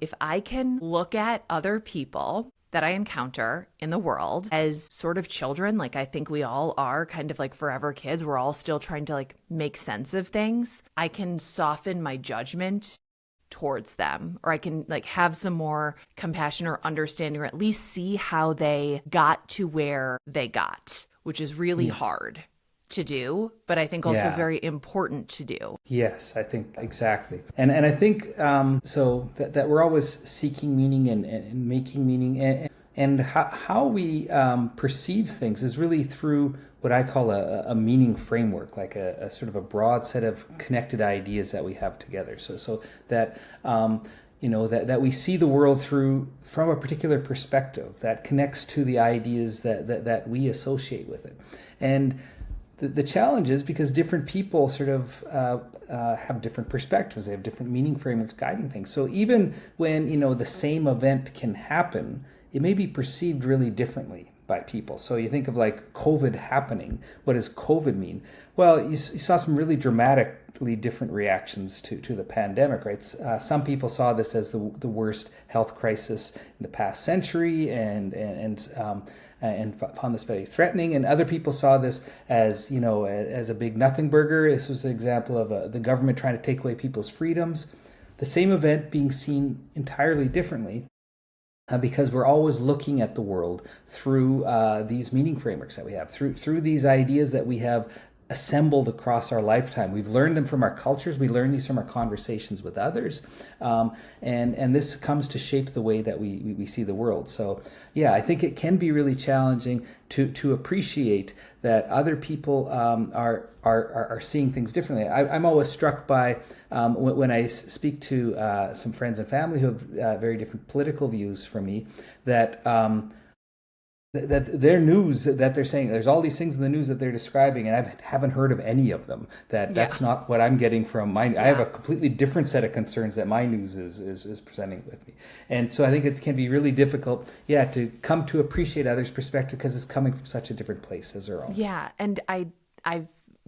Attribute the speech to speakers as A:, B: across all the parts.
A: If I can look at other people that I encounter in the world as sort of children, like I think we all are kind of like forever kids, we're all still trying to like make sense of things, I can soften my judgment towards them, or I can like have some more compassion or understanding, or at least see how they got to where they got, which is really
B: Yeah.
A: hard to do, but I think also
B: Yeah.
A: very important to do.
B: Yes, I think exactly. And I think so that we're always seeking meaning and making meaning, and how we perceive things is really through what I call a meaning framework, like a sort of a broad set of connected ideas that we have together. So that that we see the world through from a particular perspective that connects to the ideas that we associate with it. And the challenge is because different people sort of have different perspectives. They have different meaning frameworks guiding things. So even when the same event can happen, it may be perceived really differently by people. So you think of like COVID happening. What does COVID mean? Well, you saw some really dramatically different reactions to the pandemic, right? Some people saw this as the worst health crisis in the past century, and found this very threatening. And other people saw this as as a big nothing burger. This was an example of the government trying to take away people's freedoms. The same event being seen entirely differently. Because we're always looking at the world through these meaning frameworks that we have, through these ideas that we have assembled across our lifetime. We've learned them from our cultures. We learn these from our conversations with others, and this comes to shape the way that we see the world. So, yeah, I think it can be really challenging to appreciate that other people are seeing things differently. I'm always struck by when I speak to some friends and family who have very different political views from me, that their news that they're saying there's all these things in the news that they're describing, and I haven't heard of any of them.
A: Yeah.
B: That's not what I'm getting from mine. I have
A: Yeah.
B: a completely different set of concerns that my news is presenting with me. And so I think it can be really difficult, yeah, to come to appreciate others' perspective because it's coming from such a different place as our own.
A: Yeah. And I've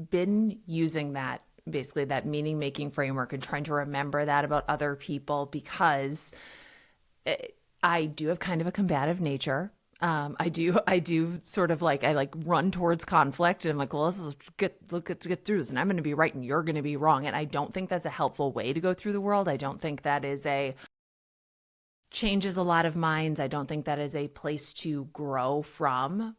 A: been using that, basically that meaning making framework, and trying to remember that about other people, because I do have kind of a combative nature. I do sort of like, I like run towards conflict, and I'm like, well, let's get through this, and I'm going to be right and you're going to be wrong. And I don't think that's a helpful way to go through the world. I don't think that changes a lot of minds. I don't think that is a place to grow from.